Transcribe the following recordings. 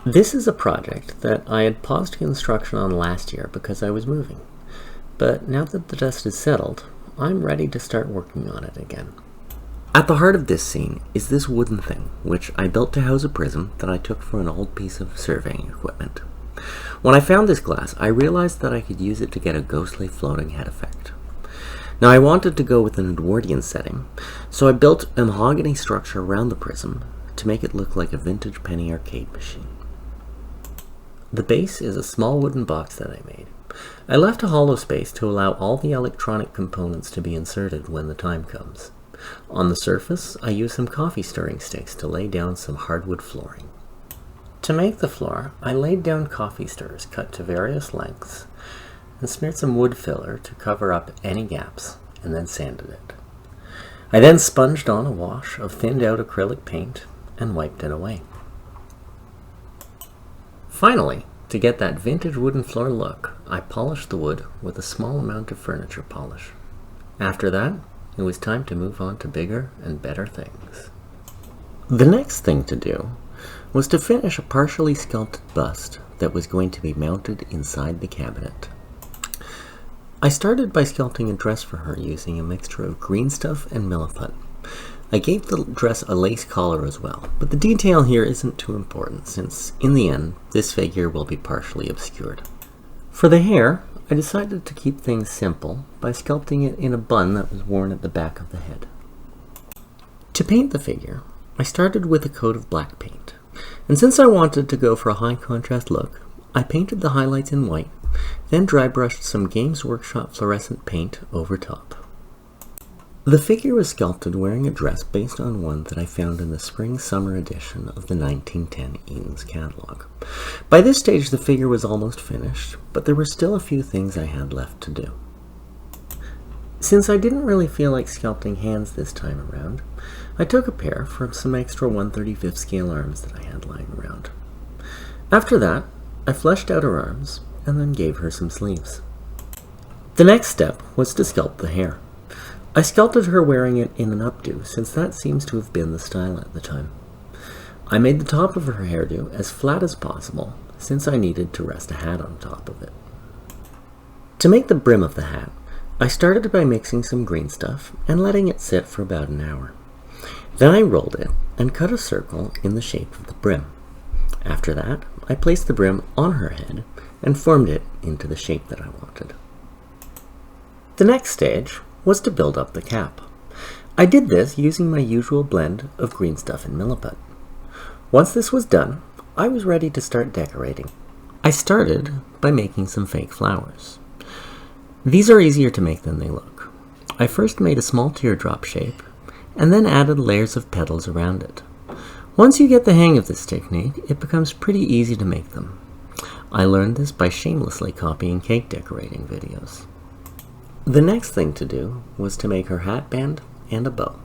This is a project that I had paused construction on last year because I was moving, but now that the dust is settled, I'm ready to start working on it again. At the heart of this scene is this wooden thing, which I built to house a prism that I took for an old piece of surveying equipment. When I found this glass, I realized that I could use it to get a ghostly floating head effect. Now I wanted to go with an Edwardian setting, so I built a mahogany structure around the prism to make it look like a vintage penny arcade machine. The base is a small wooden box that I made. I left a hollow space to allow all the electronic components to be inserted when the time comes. On the surface, I used some coffee stirring sticks to lay down some hardwood flooring. To make the floor, I laid down coffee stirrers cut to various lengths and smeared some wood filler to cover up any gaps, and then sanded it. I then sponged on a wash of thinned out acrylic paint and wiped it away. Finally, to get that vintage wooden floor look, I polished the wood with a small amount of furniture polish. After that, it was time to move on to bigger and better things. The next thing to do was to finish a partially sculpted bust that was going to be mounted inside the cabinet. I started by sculpting a dress for her using a mixture of green stuff and milliput. I gave the dress a lace collar as well, but the detail here isn't too important since, in the end, this figure will be partially obscured. For the hair, I decided to keep things simple by sculpting it in a bun that was worn at the back of the head. To paint the figure, I started with a coat of black paint, and since I wanted to go for a high contrast look, I painted the highlights in white, then dry brushed some Games Workshop fluorescent paint over top. The figure was sculpted wearing a dress based on one that I found in the spring-summer edition of the 1910 Eaton's catalog. By this stage the figure was almost finished, but there were still a few things I had left to do. Since I didn't really feel like sculpting hands this time around, I took a pair from some extra 1/35 scale arms that I had lying around. After that, I fleshed out her arms and then gave her some sleeves. The next step was to sculpt the hair. I sculpted her wearing it in an updo, since that seems to have been the style at the time. I made the top of her hairdo as flat as possible, since I needed to rest a hat on top of it. To make the brim of the hat, I started by mixing some green stuff and letting it sit for about an hour. Then I rolled it and cut a circle in the shape of the brim. After that, I placed the brim on her head and formed it into the shape that I wanted. The next stage was to build up the cap. I did this using my usual blend of green stuff and milliput. Once this was done, I was ready to start decorating. I started by making some fake flowers. These are easier to make than they look. I first made a small teardrop shape and then added layers of petals around it. Once you get the hang of this technique, it becomes pretty easy to make them. I learned this by shamelessly copying cake decorating videos. The next thing to do was to make her hat band and a bow.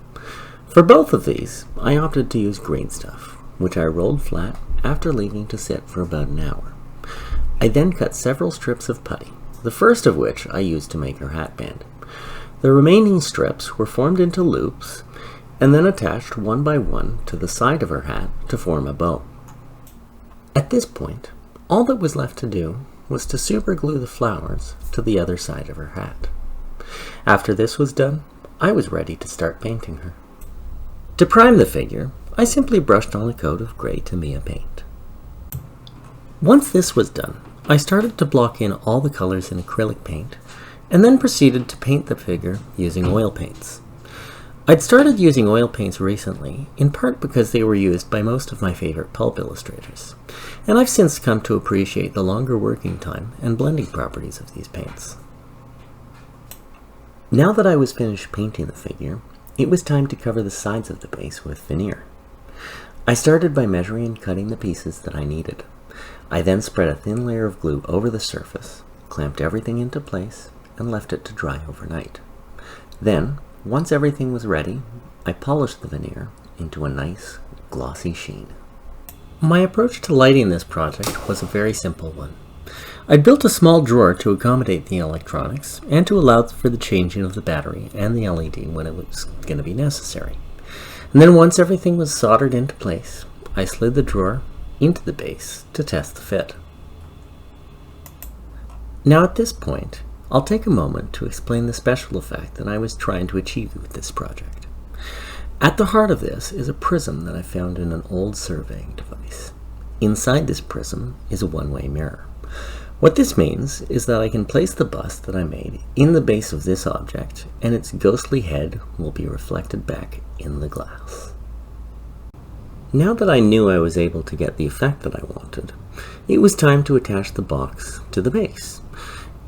For both of these, I opted to use green stuff, which I rolled flat after leaving to sit for about an hour. I then cut several strips of putty, the first of which I used to make her hat band. The remaining strips were formed into loops and then attached one by one to the side of her hat to form a bow. At this point, all that was left to do was to superglue the flowers to the other side of her hat. After this was done, I was ready to start painting her. To prime the figure, I simply brushed on a coat of gray Tamiya paint. Once this was done, I started to block in all the colors in acrylic paint, and then proceeded to paint the figure using oil paints. I'd started using oil paints recently, in part because they were used by most of my favorite pulp illustrators, and I've since come to appreciate the longer working time and blending properties of these paints. Now that I was finished painting the figure, it was time to cover the sides of the base with veneer. I started by measuring and cutting the pieces that I needed. I then spread a thin layer of glue over the surface, clamped everything into place, and left it to dry overnight. Then, once everything was ready, I polished the veneer into a nice, glossy sheen. My approach to lighting this project was a very simple one. I built a small drawer to accommodate the electronics and to allow for the changing of the battery and the LED when it was going to be necessary. And then once everything was soldered into place, I slid the drawer into the base to test the fit. Now at this point, I'll take a moment to explain the special effect that I was trying to achieve with this project. At the heart of this is a prism that I found in an old surveying device. Inside this prism is a one-way mirror. What this means is that I can place the bust that I made in the base of this object, and its ghostly head will be reflected back in the glass. Now that I knew I was able to get the effect that I wanted, it was time to attach the box to the base.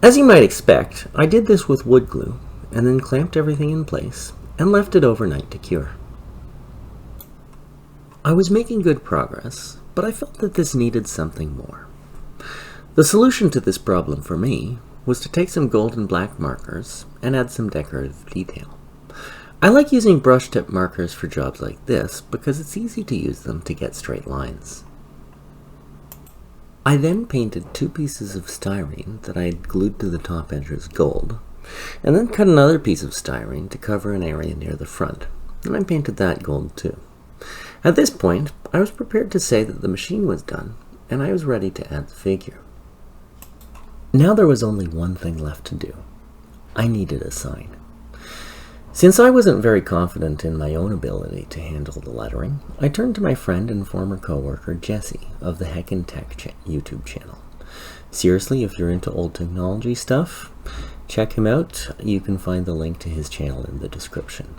As you might expect, I did this with wood glue, and then clamped everything in place, and left it overnight to cure. I was making good progress, but I felt that this needed something more. The solution to this problem for me was to take some gold and black markers and add some decorative detail. I like using brush tip markers for jobs like this because it's easy to use them to get straight lines. I then painted 2 pieces of styrene that I had glued to the top edges gold, and then cut another piece of styrene to cover an area near the front, and I painted that gold too. At this point, I was prepared to say that the machine was done, and I was ready to add the figure. Now there was only one thing left to do. I needed a sign. Since I wasn't very confident in my own ability to handle the lettering, I turned to my friend and former coworker Jesse of the Heckin' Tech YouTube channel. Seriously, if you're into old technology stuff, check him out. You can find the link to his channel in the description.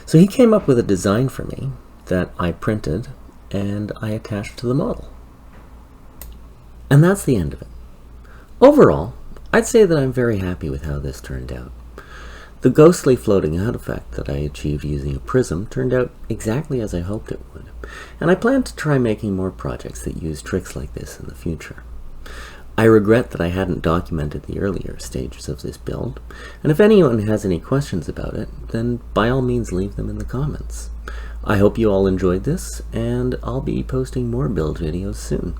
So he came up with a design for me that I printed and I attached to the model. And that's the end of it. Overall, I'd say that I'm very happy with how this turned out. The ghostly floating out effect that I achieved using a prism turned out exactly as I hoped it would, and I plan to try making more projects that use tricks like this in the future. I regret that I hadn't documented the earlier stages of this build, and if anyone has any questions about it, then by all means leave them in the comments. I hope you all enjoyed this, and I'll be posting more build videos soon.